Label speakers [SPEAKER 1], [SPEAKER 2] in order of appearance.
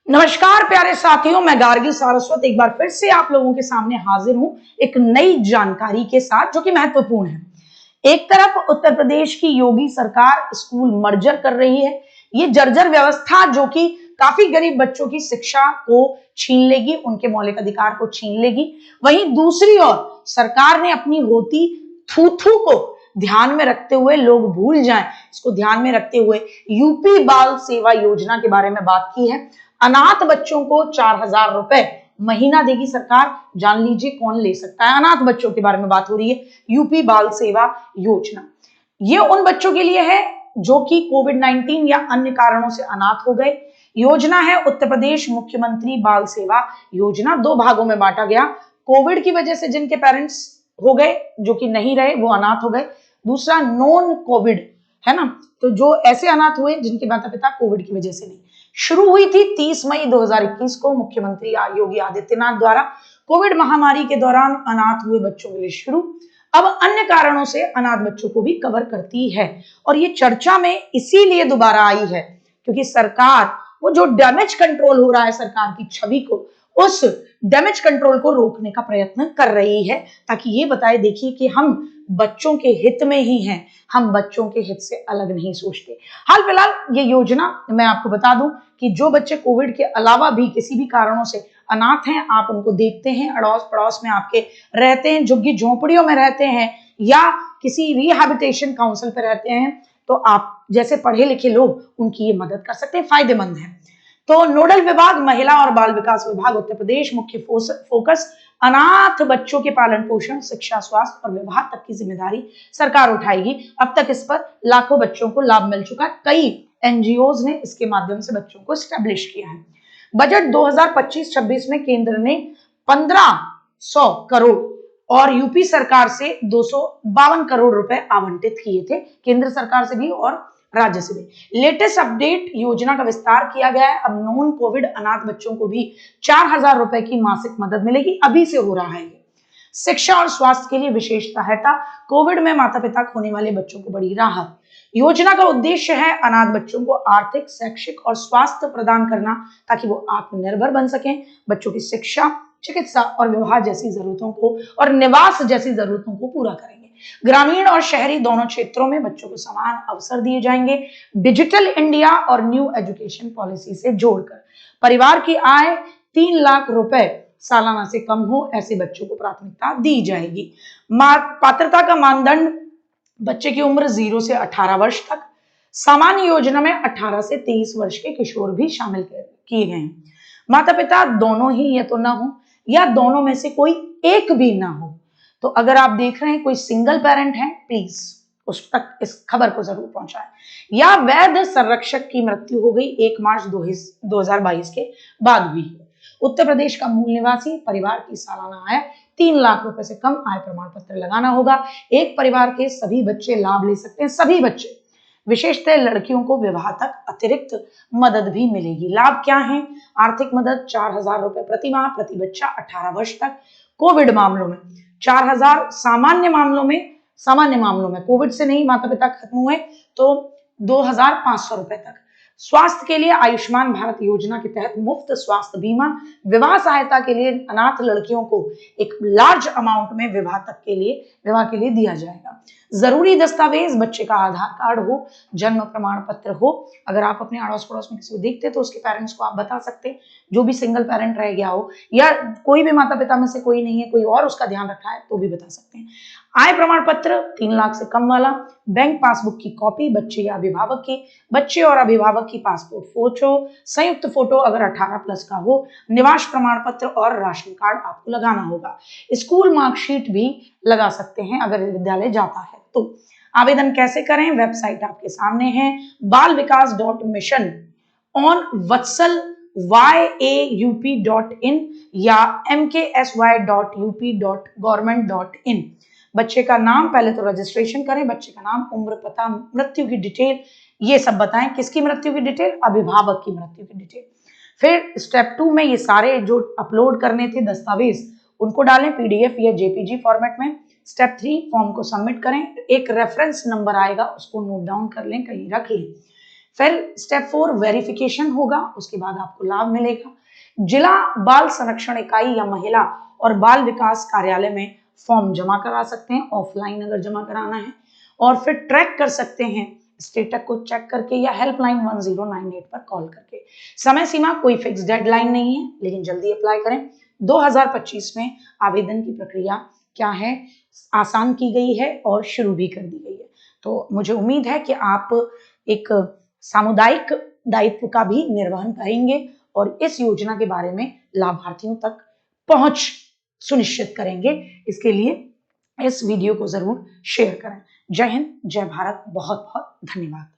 [SPEAKER 1] नमस्कार प्यारे साथियों, मैं गार्गी सारस्वत एक बार फिर से आप लोगों के सामने हाजिर हूं एक नई जानकारी के साथ जो कि महत्वपूर्ण है। एक तरफ उत्तर प्रदेश की योगी सरकार स्कूल मर्जर कर रही है। ये जर्जर व्यवस्था जो कि काफी गरीब बच्चों की शिक्षा को छीन लेगी, उनके मौलिक अधिकार को छीन लेगी। वहीं दूसरी ओर सरकार ने अपनी होती थू-थू को ध्यान में रखते हुए, लोग भूल जाएं इसको ध्यान में रखते हुए यूपी बाल सेवा योजना के बारे में बात की है। अनाथ बच्चों को 4,000 रुपए महीना देगी सरकार। जान लीजिए कौन ले सकता है। अनाथ बच्चों के बारे में बात हो रही है। यूपी बाल सेवा योजना ये उन बच्चों के लिए है जो कि कोविड-19 या अन्य कारणों से अनाथ हो गए। योजना है उत्तर प्रदेश मुख्यमंत्री बाल सेवा योजना। दो भागों में बांटा गया। कोविड की वजह से जिनके पेरेंट्स हो गए, जो कि नहीं रहे, वो अनाथ हो गए। दूसरा नॉन कोविड है ना, तो जो ऐसे अनाथ हुए जिनके माता पिता कोविड की वजह से नहीं। शुरू हुई थी 30 मई 2021 को मुख्यमंत्री योगी आदित्यनाथ द्वारा कोविड महामारी के दौरान अनाथ हुए बच्चों के लिए शुरू। अब अन्य कारणों से अनाथ बच्चों को भी कवर करती है और ये चर्चा में इसीलिए दोबारा आई है क्योंकि सरकार वो जो डैमेज कंट्रोल हो रहा है सरकार की छवि को, उस डैमेज कंट्रोल को रोकने का प्रयत्न कर रही है ताकि ये बताए, देखिए कि हम बच्चों के हित में ही हैं, हम बच्चों के हित से अलग नहीं सोचते। हाल फिलहाल ये योजना मैं आपको बता दूं कि जो बच्चे कोविड के अलावा भी किसी भी कारणों से अनाथ हैं, आप उनको देखते हैं, अड़ोस पड़ोस में आपके रहते हैं, झुग्गी झोंपड़ियों में रहते हैं या किसी रिहैबिलिटेशन काउंसिल पे रहते हैं, तो आप जैसे पढ़े लिखे लोग उनकी ये मदद कर सकते हैं, फायदेमंद है। तो नोडल विभाग महिला और बाल विकास विभाग उत्तर प्रदेश, मुख्य फोकस अनाथ बच्चों के पालन पोषण, शिक्षा, स्वास्थ्य और विवाह तक की जिम्मेदारी सरकार उठाएगी। अब तक इस पर लाखों बच्चों को लाभ मिल चुका है। कई एनजीओज ने इसके माध्यम से बच्चों को स्टैब्लिश किया है। बजट 2025-26 में केंद्र ने 1500 करोड़ और यूपी सरकार से 252 करोड़ रुपए आवंटित किए थे, केंद्र सरकार से भी और राज्य से भी। लेटेस्ट अपडेट, योजना का विस्तार किया गया है। अब नॉन कोविड अनाथ बच्चों को भी 4,000 रुपए की मासिक मदद मिलेगी। अभी से हो रहा है ये। शिक्षा और स्वास्थ्य के लिए विशेष सहायता, कोविड में माता पिता खोने वाले बच्चों को बड़ी राहत। योजना का उद्देश्य है अनाथ बच्चों को आर्थिक, शैक्षिक और स्वास्थ्य प्रदान करना ताकि वो आत्मनिर्भर बन सकें। बच्चों की शिक्षा, चिकित्सा और विवाह जैसी जरूरतों को और निवास जैसी जरूरतों को पूरा करेंगे। ग्रामीण और शहरी दोनों क्षेत्रों में बच्चों को समान अवसर दिए जाएंगे। डिजिटल इंडिया और न्यू एजुकेशन पॉलिसी से जोड़कर परिवार की आय 3 लाख रुपए सालाना से कम हो, ऐसे बच्चों को प्राथमिकता दी जाएगी। पात्रता का मानदंड, बच्चे की उम्र 0 से 18 वर्ष तक। सामान्य योजना में 18 से 23 वर्ष के किशोर भी शामिल किए गए हैं। माता पिता दोनों ही या तो ना हो या दोनों में से कोई एक भी ना हो। तो अगर आप देख रहे हैं कोई सिंगल पेरेंट है, प्लीज उस तक इस खबर को जरूर पहुंचाएं। या वैध संरक्षक की मृत्यु हो गई 1 मार्च 2022 के बाद हुई है। उत्तर प्रदेश का मूल निवासी, परिवार की सालाना आय 3 लाख रुपए से कम, आय प्रमाण पत्र लगाना होगा। एक परिवार के सभी बच्चे लाभ ले सकते हैं, सभी बच्चे। विशेषतः लड़कियों को विवाह तक अतिरिक्त मदद भी मिलेगी। लाभ क्या है? आर्थिक मदद 4,000 रुपए प्रति माह प्रति बच्चा 18 वर्ष तक। कोविड मामलों में 4,000, सामान्य मामलों में कोविड से नहीं माता पिता खत्म हुए तो 2,500 रुपए तक। स्वास्थ्य के लिए आयुष्मान भारत योजना के तहत मुफ्त स्वास्थ्य बीमा। विवाह सहायता के लिए अनाथ लड़कियों को एक लार्ज अमाउंट में विवाह के लिए दिया जाएगा। जरूरी दस्तावेज, बच्चे का आधार कार्ड हो, जन्म प्रमाण पत्र हो। अगर आप अपने अड़ोस पड़ोस में किसी को देखते तो उसके पेरेंट्स को आप बता सकते हैं, जो भी सिंगल पेरेंट रह गया हो या कोई भी माता पिता में से कोई नहीं है, कोई और उसका ध्यान रखा है तो भी बता सकते हैं। आय प्रमाण पत्र 3 लाख से कम वाला, बैंक पासबुक की कॉपी, बच्चे या अभिभावक की, बच्चे और अभिभावक की पासपोर्ट फोटो, संयुक्त फोटो अगर 18 प्लस का हो, निवास प्रमाण पत्र और राशन कार्ड आपको लगाना होगा। स्कूल मार्कशीट भी लगा सकते हैं अगर विद्यालय जाता है तो। आवेदन कैसे करें? वेबसाइट आपके सामने है, balvikas.mission on वत्सल yaup.in या mksy.up.government.in। बच्चे का नाम, पहले तो रजिस्ट्रेशन करें, बच्चे का नाम, उम्र, पता, मृत्यु की डिटेल, ये सब बताएं। किसकी मृत्यु की डिटेल? अभिभावक की मृत्यु की डिटेल। फिर स्टेप 2 में ये सारे जो अपलोड करने थे दस्तावेज उनको डालें पीडीएफ या जेपीजी फॉर्मेट में। स्टेप 3 फॉर्म को सबमिट करें। एक रेफरेंस नंबर आएगा, उसको नोट डाउन कर लें, कहीं रख लें। फिर स्टेप 4 वेरिफिकेशन होगा, उसके बाद आपको लाभ मिलेगा। जिला बाल संरक्षण इकाई या महिला और बाल विकास कार्यालय में फॉर्म जमा करा सकते हैं, ऑफलाइन अगर जमा कराना है, और फिर ट्रैक कर सकते हैं स्टेटस को चेक करके या हेल्पलाइन 1098 पर कॉल करके। समय सीमा कोई फिक्स डेडलाइन नहीं है, लेकिन जल्दी अप्लाई करें। 2025 में आवेदन की प्रक्रिया क्या है, आसान की गई है और शुरू भी कर दी गई है। तो मुझे उम्मीद है कि आप एक सामुदायिक दायित्व का भी निर्वहन करेंगे और इस योजना के बारे में लाभार्थियों तक पहुंच सुनिश्चित करेंगे। इसके लिए इस वीडियो को जरूर शेयर करें। जय हिंद, जय भारत, बहुत बहुत धन्यवाद।